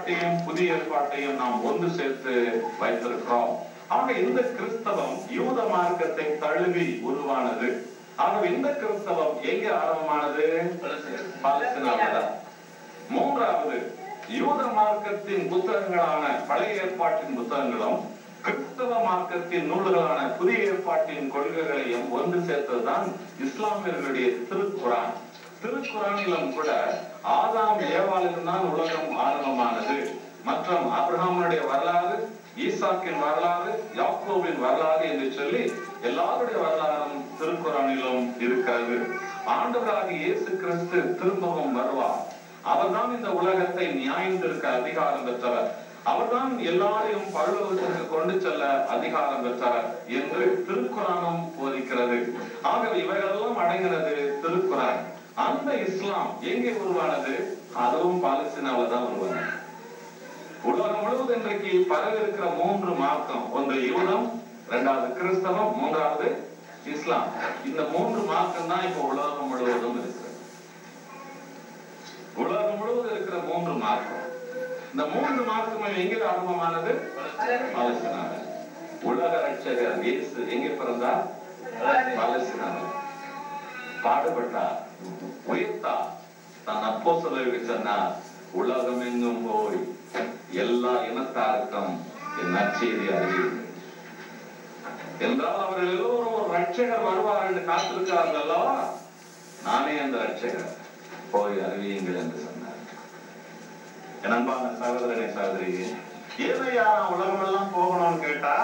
ஏற்பாட்டையும் புதிய ஏற்பாட்டையும் நாம் ஒன்று சேர்த்து வைத்திருக்கிறோம். ஆக இந்த கிறிஸ்தவம் யூத மார்க்கத்தை தழுவி உருவானது. ஆகவே இந்த கிறிஸ்தவம் எங்கே ஆரம்பமானது? பாலஸ்தீனாவில். மூன்றாவது, யூத மார்க்கத்தின் புத்தகங்களான பழைய ஏற்பாட்டின் புத்தகங்களும் கிறிஸ்தவ மார்க்கத்தின் நூல்களான புதிய ஏற்பாட்டின் கொள்கைகளையும் ஒன்று சேர்த்ததுதான் இஸ்லாமியர்களுடைய திருக்குரான். திருக்குரானிலும் கூட ஆதாம் ஏவாளிலும் தான் உலகம் ஆரம்பமானது மற்றும் ஆபிரகாமுடைய வரலாறு, ஈசாக்கின் வரலாறு, யாக்கோபின் வரலாறு என்று சொல்லி எல்லாருடைய வரலாறும் திருக்குரானிலும் இருக்கிறது. ஆண்டவராகிய இயேசு கிறிஸ்து திரும்பவும் வருவார். அவர்தான் இந்த உலகத்தை நியாயந்திருக்க அதிகாரம் பெற்றவர். அவர்தான் எல்லாரையும் பரலோகத்திற்கு கொண்டு செல்ல அதிகாரம் பெற்றவர் என்று திருக்குரானும் போதிக்கிறது. ஆகவே இவைகளெல்லாம் அடங்கினது திருக்குரான். அந்த இஸ்லாம் எங்கே உருவானது? அதுவும் பாலஸ்தீனாவில் தான் உருவானது. உலகம் முழுவதும் இன்றைக்கு பரவி இருக்கிற மூன்று மார்க்கம், ஒன்று யூதம், இரண்டாவது கிறிஸ்தவம், மூன்றாவது இஸ்லாம். இந்த மூன்று மார்க்கம் தான் இப்ப உலகம் முழுவதும் இருக்கிறது. உலகம் முழுவதும் இருக்கிற மூன்று மார்க்கம். இந்த மூன்று மார்க்கமும் எங்கே ஆரம்பமானது? பாலஸ்தீனாவில். உலக ரட்சகர் இயேசு எங்கே பிறந்தார்? பாலஸ்தீனாவில். பாடுபட்டார், உயிர்த்தார், தன் அப்போஸ்தலருக்கு சொன்னார், உலகம் எங்கும் போய் எல்லா இனத்தாருக்கும் என் நற்செய்தி அறிவியுங்கள் என்றால் அவர்கள் எல்லோரும் ஒரு ரட்சகர் வருவார் என்று காத்திருக்கிறார்கள் அல்லவா? நானே அந்த ரட்சகர், போய் அறிவியுங்கள் என்று சொன்னார். என் அன்பான சகோதரனே சகோதரியே, ஏனையா உலகம் எல்லாம் போகணும்னு கேட்டா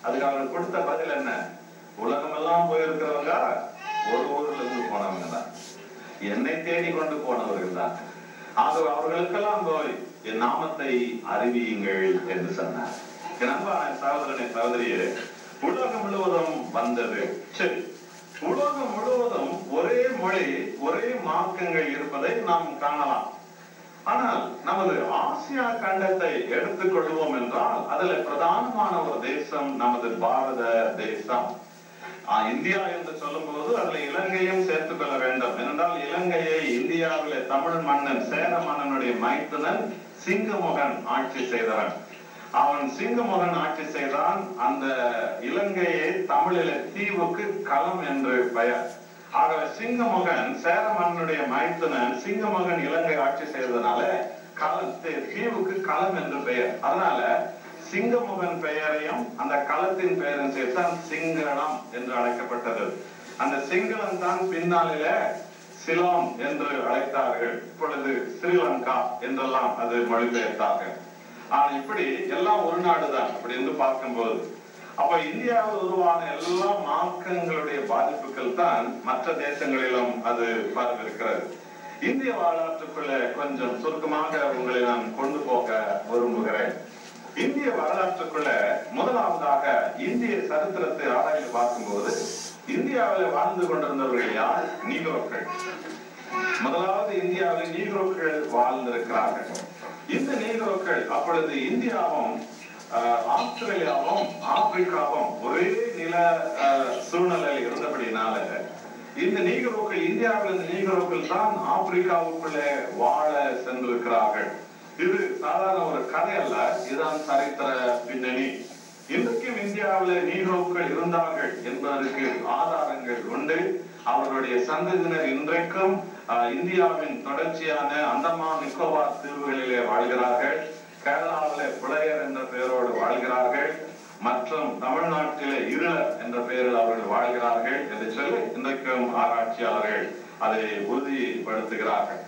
அதுக்கு அவர்கள் கொடுத்த பதில் என்ன? உலகம் எல்லாம் போயிருக்கிறவங்க ஒரு ஊர்ல இருந்து போனவங்க தான், என்னை தேடி கொண்டு போனவர்கள் தான். ஆகவே அவர்களுக்கெல்லாம் போய் என் நாமத்தை அறிவியுங்கள் என்று சொன்னார். என் அன்பான சகோதரனே சகோதரியே, உலகம் முழுவதும் வந்தது. சரி, உலகம் முழுவதும் ஒரே மொழி, ஒரே மார்க்கங்கள் இருப்பதை நாம் காணலாம். ஆனால் நமது ஆசியா கண்டத்தை எடுத்துக் கொள்வோம் என்றால் அதுல பிரதானமான ஒரு தேசம் நமது பாரத தேசம். இந்தியா என்று சொல்லும் போது அதுல இலங்கையும் சேர்த்துக் கொள்ள வேண்டும். ஏனென்றால் இலங்கையை இந்தியாவிலே தமிழ் மன்னன் சேர மன்னனுடைய மைத்துனன் சிங்கமுகன் ஆட்சி செய்தவன். அவன் சிங்கமுகன் ஆட்சி செய்தான். அந்த இலங்கையை தமிழில தீவுக்கு களம் என்று பெயர். ஆகவே சிங்கமுகன் சேர மன்னனுடைய மைத்துனன் சிங்கமுகன் இலங்கை ஆட்சி செய்ததுனால தீவுக்கு களம் என்று பெயர். அதனால சிங்கமுகன் பெயரையும் அந்த களத்தின் பெயரும் சேர்த்தான் சிங்களம் என்று அழைக்கப்பட்டது. அந்த சிங்களம் தான் பின்னாளில சிலோன் என்று அழைத்தார்கள். இப்பொழுது ஸ்ரீலங்கா என்றெல்லாம் அது மொழிபெயர்த்தார்கள். ஆனா இப்படி எல்லாம் ஒரு நாடுதான் அப்படி என்று பார்க்கும்போது, அப்ப இந்தியாவில் உருவான எல்லா மார்க்கங்களுடைய பாதிப்புகள் தான் மற்ற தேசங்களிலும் அது பரவிருக்கிறது. இந்திய வரலாற்றுக்குள்ள கொஞ்சம் சுருக்கமாக உங்களை நான் கொண்டு போக விரும்புகிறேன். இந்திய வரலாற்றுக்குள்ள முதலாவதாக இந்திய சரித்திரத்தை ஆராய்ந்து பார்க்கும்போது இந்தியாவில் வாழ்ந்து கொண்டிருந்தவர்கள் யார்? நீக்ரோக்கள். முதலாவது இந்தியாவில் நீக்ரோக்கள் வாழ்ந்திருக்கிறார்கள். இந்த நீக்ரோக்கள் அப்பொழுது இந்தியாவும் ஆஸ்திரேலியாவும் ஆப்பிரிக்காவும் ஒரே நில சூழ்நிலையில் இருந்தபடினால இந்த நீக்ரோக்கள், இந்தியாவில் இந்த நீக்ரோக்கள் தான் ஆப்பிரிக்காவுக்குள்ளே வாழ சென்றிருக்கிறார்கள். இது சாதாரண ஒரு கதை அல்ல, இதுதான் சரித்திர பின்னணி. இன்றைக்கும் இந்தியாவில் நீக்ரோக்கள் இருந்தார்கள் என்பதற்கு ஆதாரங்கள் உண்டு. அவர்களுடைய சந்ததியினர் இன்றைக்கும் இந்தியாவின் தொடர்ச்சியான அந்தமான் நிக்கோபார் தீவுகளிலே வாழ்கிறார்கள். கேரளாவிலே புலையர் என்ற பெயரோடு வாழ்கிறார்கள் மற்றும் தமிழ்நாட்டிலே இருளர் என்ற பெயரில் அவர்கள் வாழ்கிறார்கள் என்று சொல்லி இன்றைக்கும் ஆராய்ச்சியாளர்கள் அதை உறுதிப்படுத்துகிறார்கள்.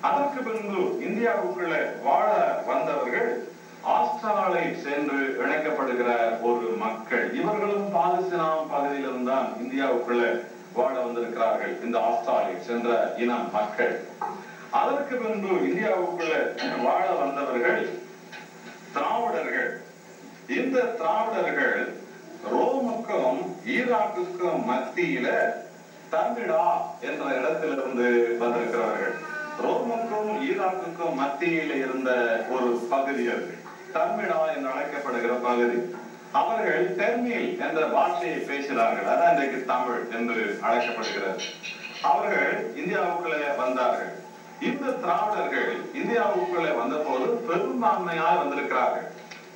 அதற்கு பின்பு இந்தியாவுக்குள்ளே வாழ வந்தவர்கள் ஆஸ்திரேலியாவை சென்று இணைக்கப்படுகிற ஒரு மக்கள். இவர்களும் பாலஸ்தீனா பகுதியிலிருந்து தான் இந்தியாவுக்குள்ளே வாழ வந்திருக்கிறார்கள், இந்த ஆஸ்திரேலியா சென்ற இனம் மக்கள். அதற்கு பின்பு இந்தியாவுக்குள்ளே வாழ வந்தவர்கள் திராவிடர்கள். இந்த திராவிடர்கள் ரோமுக்கும் ஈராக்குக்கும் மத்தியில தம்பிடா என்ற இடத்திலிருந்து வந்திருக்கிறார்கள். ரோமுக்கும் ஈராக்குக்கும் மத்தியில இருந்த ஒரு பகுதி அது தம்பிடா என்று அழைக்கப்படுகிற பகுதி. அவர்கள் தெர்மில் என்ற பாஷையை பேசினார்கள். அதான் இன்றைக்கு தமிழ் என்று அழைக்கப்படுகிறது. அவர்கள் இந்தியாவுக்குள்ளே வந்தார்கள். இந்த திராவிடர்கள் இந்தியாவுக்குள்ளே வந்த போது பெரும்பான்மையாக வந்திருக்கிறார்கள்.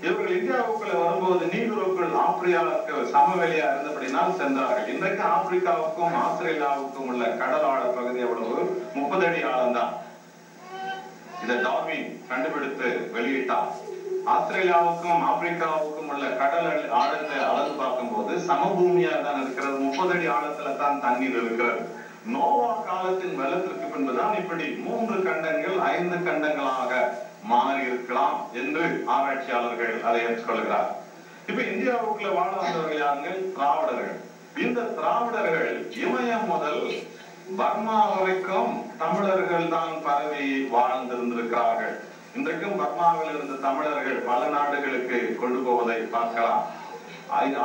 இவர்கள் இந்தியாவுக்குள்ள வரும்போது நீக்ரோக்கள் ஆப்பிரிக்காவுக்கு சமவெளியா இருந்தபடினால் சென்றார்கள். இன்றைக்கு ஆப்பிரிக்காவுக்கும் ஆஸ்திரேலியாவுக்கும் உள்ள கடல் ஆழ பகுதி எவ்வளவு? 30 அடி ஆழம்தான். இதை டார்வின் கண்டுபிடித்து வெளியிட்டார். ஆஸ்திரேலியாவுக்கும் ஆப்பிரிக்காவுக்கும் உள்ள கடல் ஆழத்தை அளந்து பார்க்கும் போது சமபூமியா தான் இருக்கிறது. 30 அடி ஆழத்துல தான் தண்ணீர் இருக்கிறது. நோவா காலத்தின் வெள்ளத்திற்கு பின்புதான் இப்படி 3 கண்டங்கள் 5 கண்டங்களாக மாறி இருக்கலாம் என்று ஆராய்ச்சியாளர்கள் அதை ஏற்றுக்கொள்கிறார். இப்ப இந்தியாவுக்குள்ள வாழ வந்தவர்கள் யாருங்கள்? திராவிடர்கள். இந்த திராவிடர்கள் இமயம் முதல் பர்மா வரைக்கும் தமிழர்கள் தான் பரவி வாழ்ந்திருந்திருக்கிறார்கள். இன்றைக்கும் பர்மாவில் இருந்த தமிழர்கள் பல நாடுகளுக்கு கொண்டு போவதை பார்க்கலாம்.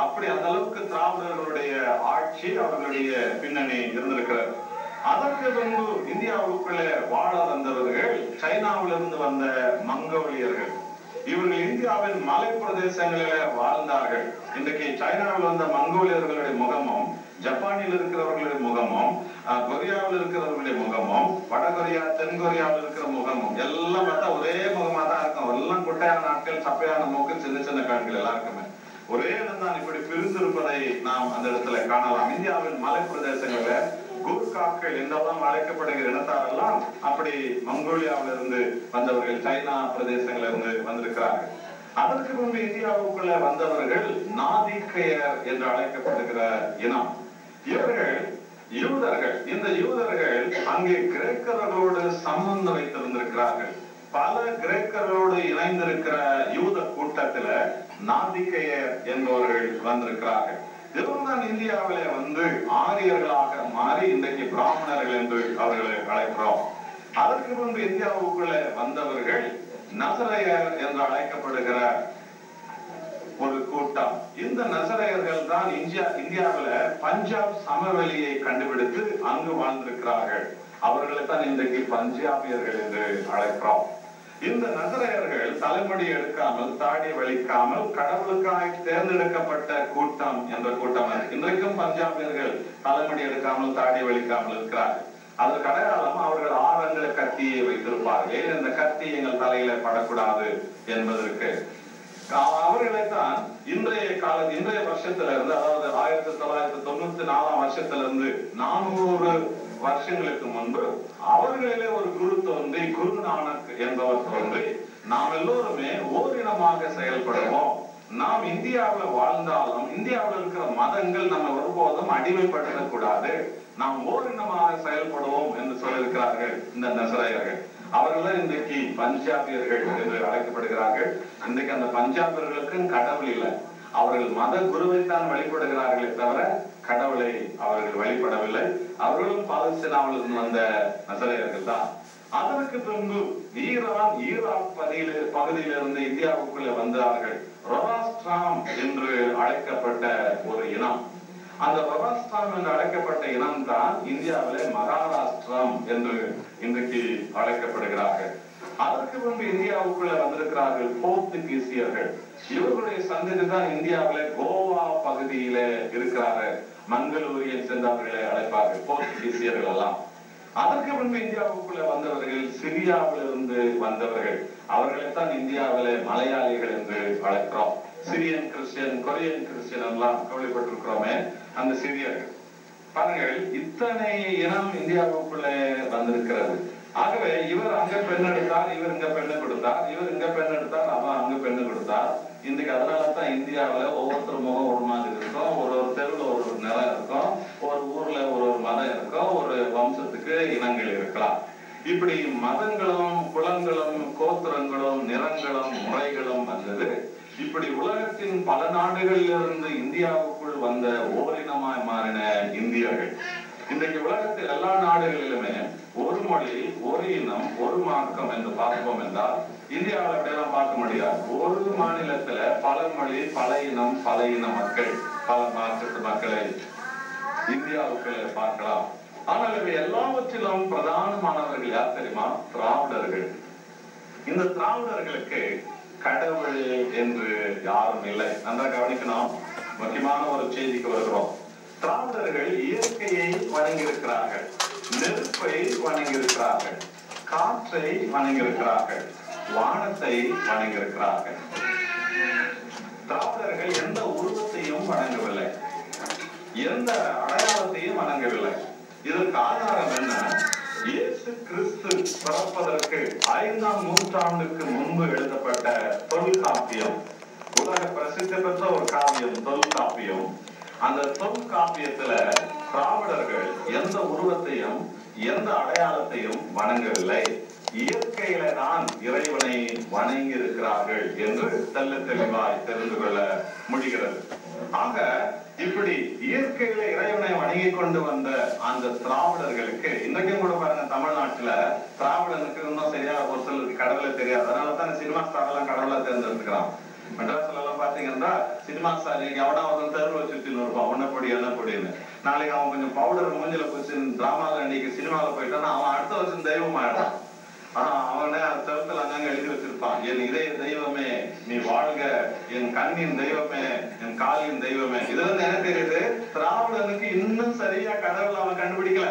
அப்படி அந்த அளவுக்கு திராவிடர்களுடைய ஆட்சி, அவர்களுடைய பின்னணி இருந்திருக்கிறது. அதற்கு முன்பு இந்தியாவுக்குள்ளே வாழ வந்தவர்கள் சைனாவிலிருந்து வந்த மங்கோலியர்கள். இவர்கள் இந்தியாவின் மலை பிரதேசங்களில வாழ்ந்தார்கள். இன்றைக்கு சைனாவில் வந்த மங்கோலியர்களுடைய முகமும், ஜப்பானில் இருக்கிறவர்களுடைய முகமும், கொரியாவில் இருக்கிறவர்களுடைய முகமும், வடகொரியா தென்கொரியாவில் இருக்கிற முகமும் எல்லாம் பார்த்தா ஒரே முகமா தான் இருக்கும். எல்லாம் குட்டையான நாட்கள், சப்பையான மூக்கு, சின்ன சின்ன கண்கள் எல்லாருக்குமே ஒரே இடம் தான். இப்படி பிரிந்திருப்பதை நாம் அந்த இடத்துல காணலாம். இந்தியாவின் மலை பிரதேசங்கள்ல கூர்காக்கள் என்றெல்லாம் அழைக்கப்படுகிற இனத்தாரெல்லாம் அப்படி மங்கோலியாவில இருந்து வந்தவர்கள், சைனா பிரதேசங்கள்ல இருந்து வந்திருக்கிறார்கள். அதற்கு முன்பு இந்தியாவுக்குள்ள வந்தவர்கள் நாதிக்கையர் என்று அழைக்கப்படுகிற இனம். இவர்கள் யூதர்கள். இந்த யூதர்கள் அங்கே கிரேக்கர்களோடு சம்பந்தம் வைத்திருந்திருக்கிறார்கள். பல கிரேக்கர்களோடு இணைந்திருக்கிற யூத கூட்டத்துல நாதிக்கையர் என்பவர்கள் வந்திருக்கிறார்கள். இவர்தான் இந்தியாவிலே வந்து ஆரியர்களாக மாறி இன்றைக்கு பிராமணர்கள் என்று அவர்களை அழைக்கிறோம். அதற்கு முன்பு இந்தியாவுக்குள்ள வந்தவர்கள் நசரேயர் என்று அழைக்கப்படுகிற ஒரு கூட்டம். இந்த நசரேயர்கள் தான் இந்தியாவில பஞ்சாப் சமவெளியை கண்டுபிடித்து அங்கு வாழ்ந்திருக்கிறார்கள். அவர்களை தான் இன்றைக்கு பஞ்சாபியர்கள் என்று அழைக்கிறோம். இந்த நசரேயர்கள் தலைமுடி எடுக்காமல், தாடி வலிக்காமல், கடவுளுக்காக தேர்ந்தெடுக்கப்பட்ட கூட்டம் என்ற கூட்டம். இன்றைக்கும் பஞ்சாபியர்கள் தலைமுடி எடுக்காமல், தாடி வலிக்காமல் இருக்கிறார்கள். அதற்கு அடையாளம் அவர்கள் 6 அங்குல கத்தியை வைத்திருப்பார்கள். இந்த கத்தி எங்கள் தலையில படக்கூடாது என்பதற்கு. அவர்களைத்தான் இன்றைய வருஷத்துல இருந்து, அதாவது 1994 வருஷத்துல இருந்து 400 வருஷங்களுக்கு முன்பு அவர்களிலே ஒரு குரு தோன்றி, குரு நானக் என்பவர் தோன்றி, நாம் எல்லோருமே ஓரினமாக செயல்படுவோம். நாம் இந்தியாவில் வாழ்ந்தாலும் இந்தியாவில் இருக்கிற மதங்கள் நம்ம ஒருபோதும் அடிமைப்படுத்தக்கூடாது, நாம் ஓரினமாக செயல்படுவோம் என்று சொல்லியிருக்கிறார்கள் இந்த நசரேயர்கள். அவர்கள் இன்றைக்கு பஞ்சாபியர்கள் என்று அழைக்கப்படுகிறார்கள். இன்றைக்கு அந்த பஞ்சாபியர்களுக்கு கடவுள் இல்லை. அவர்கள் மத குருவைத்தான் வழிபடுகிறார்களே தவிர கடவுளை அவர்கள் வழிபடவில்லை. அவர்களும் பாலஸ்தீனாவிலிருந்து வந்த நசரேயர்கள் தான். அதற்கு பின்பு ஈராக் பகுதியிலிருந்து இந்தியாவுக்குள்ளே வந்தார்கள். ரொராஸ்ட்ராம் என்று அழைக்கப்பட்ட ஒரு இனம். அந்த ரொராஸ்ட்ராம் என்று அழைக்கப்பட்ட இனம் தான் இந்தியாவிலே மகாராஷ்டிரம் என்று இன்றைக்கு அழைக்கப்படுகிறார்கள். அதற்கு முன்பு இந்தியாவுக்குள்ள வந்திருக்கிறார்கள் போர்த்துகீசியர்கள். இவர்களுடைய சந்ததி தான் இந்தியாவிலே கோவா பகுதியில இருக்கிறார்கள். மங்களூரியை சேர்ந்தவர்களை அழைப்பார்கள் போர்த்துகீசியர்கள் எல்லாம். அதற்கு முன்பு இந்தியாவுக்குள்ள வந்தவர்கள் சிரியாவிலிருந்து வந்தவர்கள். அவர்களைத்தான் இந்தியாவிலே மலையாளிகள் என்று அழைக்கிறோம். சிரியன் கிறிஸ்டியன், கொரியன் கிறிஸ்டியன் எல்லாம் கேள்விப்பட்டிருக்கிறோமே, அந்த சிரியர்கள். பாருங்கள், இத்தனை இனம் இந்தியாவுக்குள்ளே வந்திருக்கிறது. ஆகவே இவர் அங்க பெண் எடுத்தார், இவர் இங்க பெண்ணு கொடுத்தார், இவர் இங்க பெண் எடுத்தார், அவன் அங்க பெண்ணு கொடுத்தார். இன்றைக்கு அதனாலதான் இந்தியாவில ஒவ்வொருத்தர் முகம் ஒரு மாதிரி இருக்கும், ஒரு தெருவில் ஒரு நிலம் இருக்கும், ஒரு ஊர்ல ஒரு மதம் இருக்கும், ஒரு வம்சத்துக்கு இனங்கள் இருக்கலாம். இப்படி மதங்களும் குலங்களும் கோத்திரங்களும் நிறங்களும் முறைகளும் வந்தது. இப்படி உலகத்தின் பல நாடுகளில் இருந்து இந்தியாவுக்குள் வந்த ஓரினமாய் மாறின இந்தியர்கள். இன்றைக்கு உலகத்தில் எல்லா நாடுகளிலுமே ஒரு மொழி, ஒரு இனம், ஒரு மார்க்கம் என்று பார்ப்போம் என்றால் இந்தியாவில் அப்படியெல்லாம் பார்க்க முடியாது. ஒரு மாநிலத்துல பல மொழி, பல இனம், பல இன மக்கள், பல மாற்றத்து மக்களை இந்தியாவுக்கு பார்க்கலாம். ஆனால் இவை எல்லாவற்றிலும் பிரதானமானவர்கள் யார் தெரியுமா? திராவிடர்கள். இந்த திராவிடர்களுக்கு கடவுள் என்று யாரும் இல்லை. நன்றாக கவனிக்கணும். முக்கியமான ஒரு செய்திக்கு வருகிறோம். திராவிடர்கள் இயற்கையை வணங்கி இருக்கிறார்கள், நெருப்பை வணங்கி இருக்கிறார்கள், காற்றை வணங்கியிருக்கிறார்கள், வானத்தை வணங்கியிருக்கிறார்கள். திராவிடர்கள் எந்த உருவத்தையும் வணங்கவில்லை, எந்த அடையாளத்தையும் வணங்கவில்லை. இதற்கு ஆதாரம் என்ன? இயேசு கிறிஸ்து பிறப்பதற்கு 5ஆம் நூற்றாண்டுக்கு முன்பு எழுதப்பட்ட தொல்காப்பியம், உலக பிரசித்தி பெற்ற ஒரு காவியம் தொல்காப்பியம். அந்த தொல்காப்பியத்துல திராவிடர்கள் எந்த உருவத்தையும் எந்த அடையாளத்தையும் வணங்கவில்லை, இயற்கையில தான் இறைவனை வணங்கி இருக்கிறார்கள் என்று தெல்ல தெளிவாய் தெரிந்து கொள்ள முடிகிறது. ஆக இப்படி இயற்கையில இறைவனை வணங்கி கொண்டு வந்த அந்த திராவிடர்களுக்கு இன்றைக்கும் கூட பாருங்க, தமிழ்நாட்டுல திராவிடனுக்கு இன்னும் சரியா ஒரு சிலருக்கு கடவுளே தெரியாது. அதனாலதான் சினிமா ஸ்டார் எல்லாம் கடவுளா தேர்ந்தெடுக்கிறான். மெட்ராஸ்ல எல்லாம் பாத்தீங்கன்னா சினிமா ஸ்டார் எவனாவது தெருவுல சுத்தின்னு இருப்பான், ஒன்னப்படி என்னப்படின்னு. நாளைக்கு அவன் கொஞ்சம் பவுடர் மூஞ்சில போச்சு டிராமால இன்னைக்கு சினிமாவில போயிட்டான்னா அவன் அடுத்த வருஷம் தெய்வம் ஆயிடும். அவனே தருத்துல அங்கங்க எழுதி வச்சிருப்பான், என் இதய தெய்வமே நீ வாழ்க, என் கண்ணின் தெய்வமே, என் காலின் தெய்வமே. இதுல இருந்து என்ன தெரியுது? திராவிடனுக்கு இன்னும் சரியா கடவுள் அவன் கண்டுபிடிக்கல,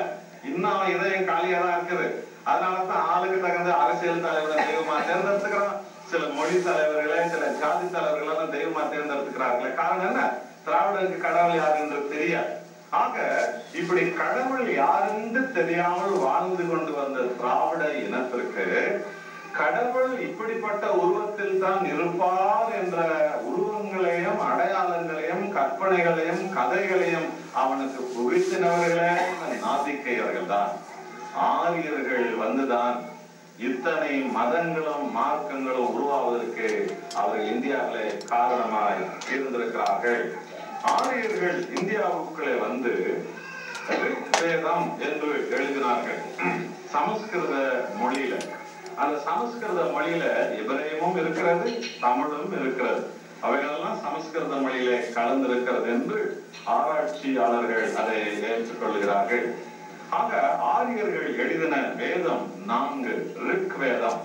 இன்னும் அவன் இதயம் காலியா தான் இருக்குது. அதனாலதான் ஆளுக்கு தகுந்த அரசியல் தலைவரை தெய்வமா தேர்ந்தெடுத்துக்கிறான், சில மொழி தலைவர்களை சில ஜாதி தலைவர்களெல்லாம் தெய்வமா தேர்ந்தெடுத்துக்கிறார்களே. காரணம் என்ன? திராவிடனுக்கு கடவுள் யாரு என்று தெரியாது. ஆக இப்படி கடவுள் யாரென்று தெரியாமல் வாழ்ந்து கொண்டு வந்த திராவிட இனத்திற்கு கடவுள் இப்படிப்பட்ட உருவத்தில் தான் இருப்பார் என்ற உருவங்களையும் அடையாளங்களையும் கற்பனைகளையும் கதைகளையும் அவனுக்கு புகுத்தினவர்களே நாத்திகையர்கள் தான். ஆரியர்கள் வந்துதான் இத்தனை மதங்களும் மார்க்கங்களும் உருவாவதற்கு அவர்கள் இந்தியாவிலே காரணமாய் இருந்திருக்கிறார்கள். ஆரியர்கள் இந்தியாவுக்குள்ளே வந்து வேதம் என்று எழுதினார்கள் சமஸ்கிருத மொழியில. அந்த சமஸ்கிருத மொழியில எபிரேயமும் இருக்கிறது, தமிழும் இருக்கிறது. அவைகளெல்லாம் சமஸ்கிருத மொழியில கலந்திருக்கிறது என்று ஆராய்ச்சியாளர்கள் அதை ஏற்றுக்கொள்கிறார்கள். ஆக ஆரியர்கள் எழுதின வேதம் 4 ரிக் வேதம்.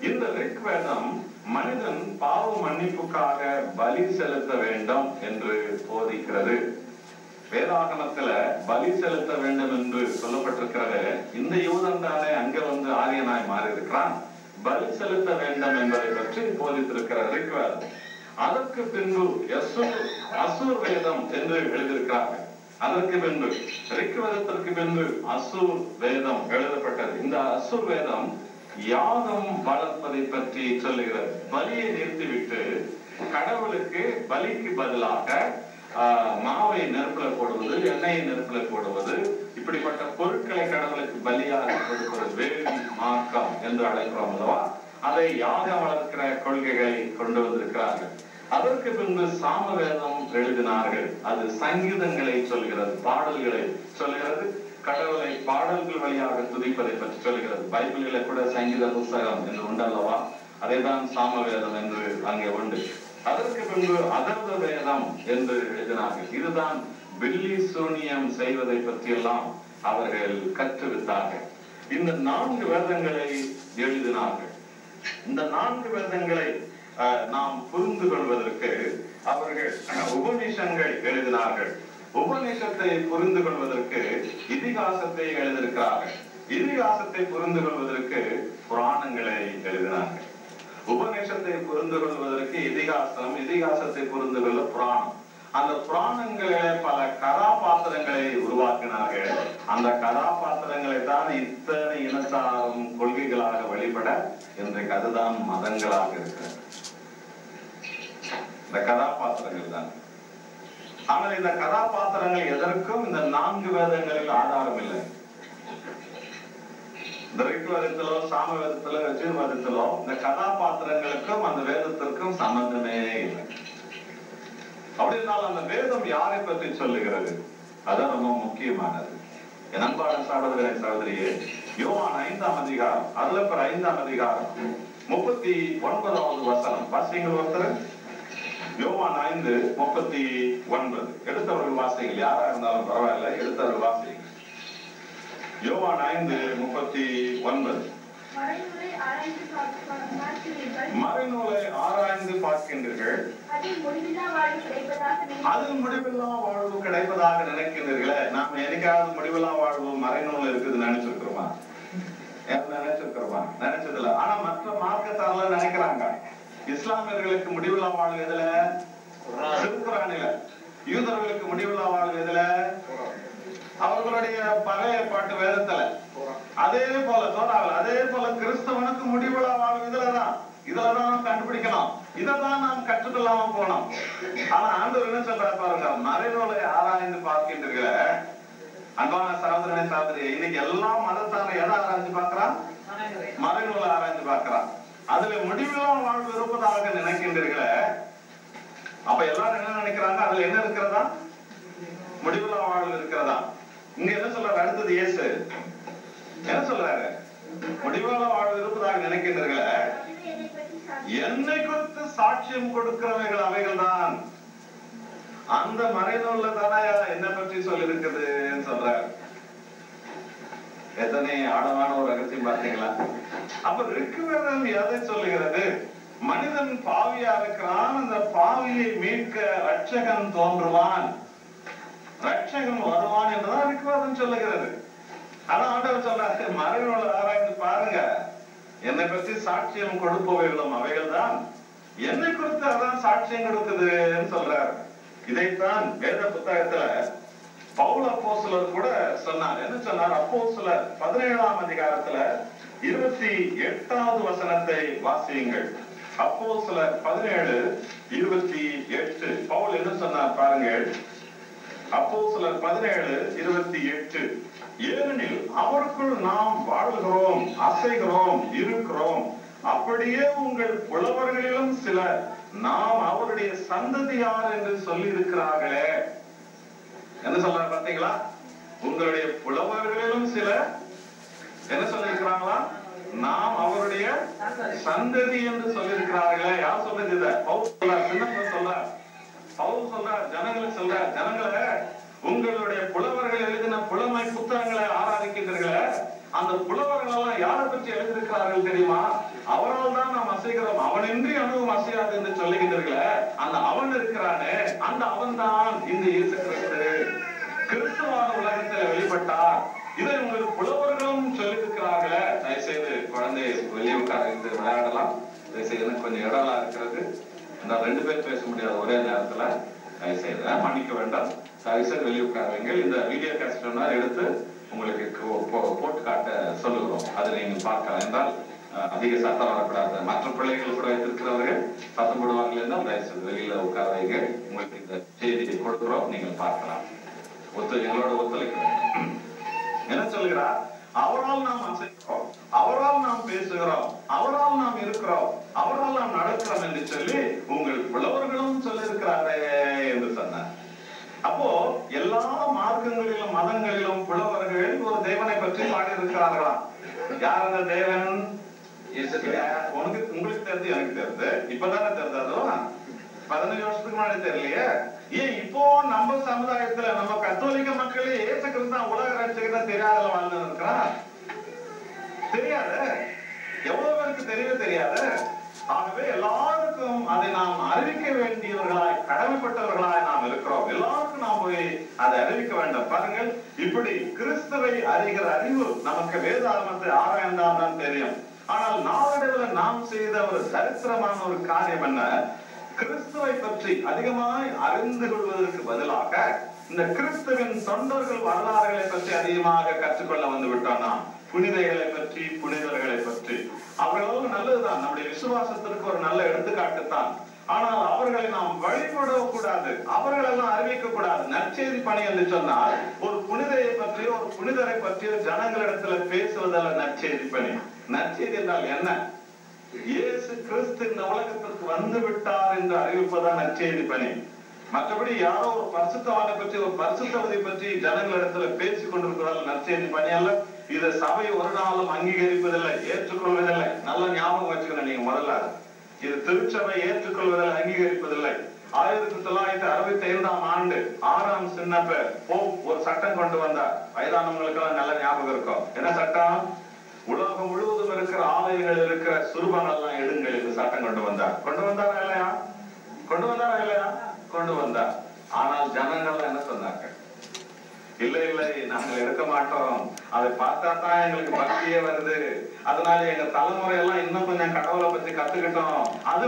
இந்த ரிக் வேதம் மனிதன் பாவ மன்னிப்புக்காக பலி செலுத்த வேண்டும் என்று போதிக்கிறது. வேதாகமத்துல பலி செலுத்த வேண்டும் என்று சொல்லப்பட்டிருக்கிறது. இந்த யூதன் தானே அங்க வந்து ஆரியனாய் மாறி இருக்கிறான், பலி செலுத்த வேண்டும் என்பதை பற்றி போதித்திருக்கிற ரிக் வேதம். அதற்கு பின்பு அசூர் வேதம் என்று எழுதியிருக்கிறார்கள். அதற்கு பின்பு ரிக் வேதத்திற்கு பின்பு அசூர் வேதம் எழுதப்பட்டது. இந்த அசூர் வேதம் யாகம் வளர்ப்பதை பற்றி சொல்லுகிறது. பலியை நிறுத்திவிட்டு கடவுளுக்கு பலிக்கு பதிலாக மாவை நெருப்புல போடுவது, எண்ணெயை நெருப்புல போடுவது, இப்படிப்பட்ட பொருட்களை கடவுளுக்கு பலியாக கொடுப்பது வேள்வி மார்க்கம் என்று அழைக்கிறோம் அல்லவா, அதை யாகம் வளர்க்கிற கொள்கைகளை கொண்டு வந்திருக்கிறார்கள். அதற்கு பின்பு சாமவேதம் எழுதினார்கள். அது சங்கீதங்களை சொல்கிறது, பாடல்களை சொல்கிறது, கடவுளை பாடல்கள் வழியாக துதிப்பதை பற்றி சொல்கிறது. பைபிளில கூட சங்கீத புஸ்தகம் என்று உண்டல்லவா, அதேதான் சாமவேதம் என்று அங்கே உண்டு. அதற்கு பின்பு அதர்வ வேதம் என்று எழுதினார்கள். இதுதான் பில்லி சூனியம் செய்வதை பற்றி எல்லாம் அவர்கள் கற்றுவித்தார்கள். இந்த 4 வேதங்களை எழுதினார்கள். இந்த 4 வேதங்களை நாம் புரிந்து கொள்வதற்கு அவர்கள் உபநிஷங்கள் எழுதினார்கள். உபநிஷத்தை புரிந்து கொள்வதற்கு இதிகாசத்தை எழுதியிருக்கிறார்கள். இதிகாசத்தை புரிந்து கொள்வதற்கு புராணங்களை எழுதினார்கள். உபநிஷத்தை புரிந்து கொள்வதற்கு இதிகாசம், இதிகாசத்தை புரிந்து கொள்ள புராணம். அந்த புராணங்களிலே பல கதாபாத்திரங்களை உருவாக்கினார்கள். அந்த கதாபாத்திரங்களை தான் இத்தனை இனத்தாரும் கொள்கைகளாக வழிபட இன்றைக்கு அதுதான் மதங்களாக இருக்கிறது. இந்த கதாபாத்திரங்கள் தான். ஆனால் இந்த கதாபாத்திரங்கள் எதற்கும் இந்த 4 வேதங்களில் ஆதாரம் இல்லை. இந்த ரிக் வேதத்திலோ சாம வேதத்திலோ யஜுர் வேதத்திலோ இந்த கதாபாத்திரங்களுக்கும் அந்த வேதத்திற்கும் சம்பந்தமே இல்லை. அப்படி இருந்தாலும் அந்த வேதம் யாரை பற்றி சொல்லுகிறது, அதான் ரொம்ப முக்கியமானது. என் அன்பான சகோதரனே சகோதரியே, யோவான் 5ஆம் அதிகாரம், அதுல 5ஆம் அதிகாரம் 39வது வசனம் வாசிங்கள் ஒருத்தர். யோவான் 5:39 எடுத்தவர்கள் வாசிகள், யாரா இருந்தாலும் பரவாயில்ல, எடுத்தவர்கள் வாசிகள். யோவான் 5:39. மறைநூலை ஆராய்ந்து பார்க்கின்றீர்கள், அதில் முடிவில்லா வாழ்வு கிடைப்பதாக நினைக்கின்றீர்களே. நாம் என்னைக்காவது முடிவில்லா வாழ்வு மறைநூல் இருக்குதுன்னு நினைச்சிருக்கிறோமா? நினைச்சிருக்கிறோமா? நினைச்சதில்ல. ஆனா மற்ற மார்க்கத்தால நினைக்கிறாங்க. இஸ்லாமியர்களுக்கு முடிவுள்ள வாழ்வு எதுல? திருக்குரானில. யூதர்களுக்கு முடிவுள்ள வாழ்வு எதுல? அவர்களுடைய பழைய பாட்டு வேதத்துல. அதே போல தோறாவில். அதே போல கிறிஸ்தவனுக்கு முடிவுள்ள வாழ்வு இதுலதான். இதுலதான் கண்டுபிடிக்கணும். இதான் நாம் கற்றுக்கொள்ளாம போனோம். ஆனா ஆண்டவர் என்ன சொல்றாரு பாருங்க, மறைநூலை ஆராய்ந்து பார்க்கின்றீர்கள அன்பான சகோதரனே சகோதரி, இன்னைக்கு எல்லா மதத்தாரும் எதை ஆராய்ந்து பார்க்கிறான்? மறைநூலை ஆராய்ந்து பார்க்கிறான். அதுல முடிவில்லா வாழ்வு இருப்பதாக நினைக்கின்றீர்களே, அப்ப எல்லாரும் என்ன நினைக்கிறாங்க? அதுல என்ன இருக்கிறதா? முடிவில்லா வாழ்வு இருக்கிறதா? இங்க என்ன சொல்றாரு? அடுத்தது இயேசு என்ன சொல்றாரு? முடிவில்லா வாழ்வு இருப்பதாக நினைக்கின்றீர்களே, என்னை குறித்து சாட்சியம் கொடுக்கிறவைகள் அவைகள் தான். அந்த மறைநூல்ல தானே என்ன பற்றி சொல்லி இருக்குதுன்னு சொல்றாரு. எத்தனை ஆழமான ஒரு ரகசியம் பார்த்தீங்களா? அப்ப ரிக்குவேதம் எதை சொல்லுகிறது? மனிதன் பாவியா இருக்கிறான், அந்த பாவியை மீட்க ரட்சகன் தோன்றுவான், ரட்சகன் வருவான் என்றுதான் ரிக்குவேதம் சொல்லுகிறது. ஆனா ஆண்டவர் சொல்றாரு, மறைநூலை ஆராய்ந்து பாருங்க, என்னை பற்றி சாட்சியம் கொடுப்பவைகளும் அவைகள் தான், என்னை குறித்து அதான் சாட்சியம் கொடுக்குதுன்னு சொல்றாரு. இதைத்தான் வேத புத்தகத்துல பவுல் அப்போஸ்தலர் கூட சொன்னார். என்ன சொன்னார்? அப்போஸ்தலர் 17ஆம் அதிகாரத்துல 28வது வசனத்தை வாசியுங்கள். அப்போஸ்தலர் 17:28 பவுல் என்ன சொன்னார் பாருங்கள். அப்போஸ்தலர் 17:28 ஏனெனில் அவருக்குள் நாம் வாழ்கிறோம், அசைகிறோம், இருக்கிறோம். அப்படியே உங்கள் புலவர்களிலும் சிலர் நாம் அவருடைய சந்ததியார் என்று சொல்லி இருக்கிறார்களே. என்ன சொல்றாரு பார்த்தீங்களா? உங்களுடைய புலவர்களிலும் சிலர் என்ன சொல்லி இருக்கிறாங்களா? நாம் அவருடைய சந்ததி என்று சொல்லி இருக்கிறார்களே. யார் சொல்றது? இத பவுல் சொல்றார். சின்ன சொல்றார். பவுல் சொல்றார், ஜனங்களுக்கு சொல்றார், ஜனங்களே, உங்களுடைய புலவர்கள் எழுதின புலமை புத்தகங்களை ஆராதிக்கின்றீர்களே, அந்த புலவர்கள் எல்லாம் யாரை பற்றி எழுதியிருக்கிறார்கள் தெரியுமா? அவரால் தான் நாம் அசைகிறோம், அவனின்றி அணுவும் அசையாது என்று சொல்லுகின்றீர்களே, அந்த அவன் இருக்கிறானே, அந்த அவன் தான் இந்த இயேசு கிறிஸ்து, கிறிஸ்துவான உலகத்தில் வெளிப்பட்டார். இதை உங்களுக்கு புலவர்களும் சொல்லியிருக்கிறார்களே. தயவுசெய்து குழந்தையை வெளியே உட்கார வைத்து விளையாடலாம். தயவுசெய்து கொஞ்சம் இடம்லாம் இருக்கிறது, இந்த 2 பேர் பேச முடியாது ஒரே நேரத்துல. தயவுசெய்து மன்னிக்க வேண்டாம். தயவுசெய்து வெளியே உட்காருவீங்க. இந்த வீடியோ கேசட் எடுத்து உங்களுக்கு போட்டு காட்ட சொல்லுகிறோம். அதை நீங்க பார்க்கலாம். என்றால் அதிக சத்தம் வரக்கூடாது. மற்ற பிள்ளைகள் கூட வைத்திருக்கிறவர்கள் சத்தம் போடுவார்கள் என்றால் தயவுசெய்து வெளியில உட்கார வைங்க. உங்களுக்கு இந்த செய்தியை கொடுக்கிறோம், நீங்கள் பார்க்கலாம். எங்களோட ஒத்துழைக்க வேண்டும். என்ன சொல்லுகிறார்? அவரால் நாம் அசைக்கிறோம், அவரால் நாம் பேசுகிறோம், அவரால் நாம் இருக்கிறோம், அவரால் நாம் நடக்கிறோம் என்று சொல்லி உங்கள் புலவர்களும் சொல்லி இருக்கிறாரே என்று சொன்னார். அப்போ எல்லா மார்க்கங்களிலும் மதங்களிலும் புலவர்கள் ஒரு தேவனை பற்றி பாடி இருக்கிறார்களாம். யார் அந்த தேவன்? உங்களுக்கு தெரிஞ்சு எனக்கு தெரிஞ்சு இப்பதானே தெரிஞ்சதோ? 15 வருஷத்துக்கு முன்னாடி தெரியலையே. ஏன் இப்போ நம்ம சமுதாயத்துல நம்ம கத்தோலிக்க மக்களே இயேசு கிறிஸ்து உலக ரட்சகர் தெரியாத வாழ்ந்து இருக்கிறார். தெரியாது. எவ்வளவு பேருக்கு தெரியவே தெரியாது. ஆகவே எல்லாருக்கும் அதை நாம் அறிவிக்க வேண்டியவர்களாய், கடமைப்பட்டவர்களாய் நாம் இருக்கிறோம். எல்லாருக்கும் நாம் போய் அதை அறிவிக்க வேண்டும். பாருங்கள், இப்படி கிறிஸ்துவை அறிகிற அறிவு நமக்கு வேதாகமத்தை ஆராய்ந்தால் தான் தெரியும். ஆனால் நாளடைவில் நாம் செய்த ஒரு சரித்திரமான ஒரு காரியம் என்ன? கிறிஸ்துவை பற்றி அதிகமாய் அறிந்து கொள்வதற்கு பதிலாக இந்த கிறிஸ்துவின் தொண்டர்கள் வரலாறுகளை பற்றி அதிகமாக கற்றுக்கொள்ள வந்து விட்டோம். நாம் புனிதைகளை பற்றி, புனிதர்களை பற்றி. அவர்களெல்லாம் நல்லதுதான், நம்முடைய விசுவாசத்திற்கு ஒரு நல்ல எடுத்துக்காட்டுத்தான். ஆனால் அவர்களை நாம் வழிபடக்கூடாது, அவர்களெல்லாம் அறிவிக்க கூடாது. நற்செய்தி பணி என்று சொன்னால் ஒரு புனிதையை பற்றியோ ஒரு புனிதரை பற்றியோ ஜனங்களிடத்துல பேசுவதல்ல நற்செய்தி பணி. நற்செய்தி என்றால் என்ன? இயேசு கிறிஸ்து இந்த உலகத்திற்கு வந்து விட்டார் என்று அறிவிப்பதான் நற்செய்தி பணி. மற்றபடி யாரோ ஒரு பரிசுத்தவானை பற்றி, ஒரு பரிசுத்தவதை பற்றி ஜனங்களிடத்துல பேசிக் கொண்டிருக்கிறார்கள் நற்செய்தி பணி அல்ல. இதை சபை ஒரு நாளும் அங்கீகரிப்பதில்லை, ஏற்றுக்கொள்வதில்லை. நல்ல ஞாபகம் வச்சுக்கணும் நீங்க. முதல்ல இது திருச்சபை ஏற்றுக்கொள்வதில்லை, அங்கீகரிப்பதில்லை. 1965ஆம் ஆண்டு 6ஆம் சின்னப்பர் போப் ஒரு சட்டம் கொண்டு வந்தார். வயதானவங்களுக்கு எல்லாம் நல்ல ஞாபகம் இருக்கும். என்ன சட்டம்? உலகம் முழுவதும் இருக்கிற ஆலயங்கள் இருக்கிற சுரூபங்கள் எல்லாம் எடுங்கள் என்று சட்டம் கொண்டு வந்தார். கொண்டு வந்தாரா இல்லையா? கொண்டு வந்தாரா இல்லையா? கொண்டு வந்தார். ஆனால் ஜனங்கள் என்ன சொன்னாங்க? இல்லை இல்லை, நாங்கள் எடுக்க மாட்டோம். அதை பார்த்தா தான் எங்களுக்கு பக்தியே வருது. அதனால எங்க தலைமுறை எல்லாம் இன்னும் கொஞ்சம் கடவுளை பத்தி கத்துக்கிட்டோம். அது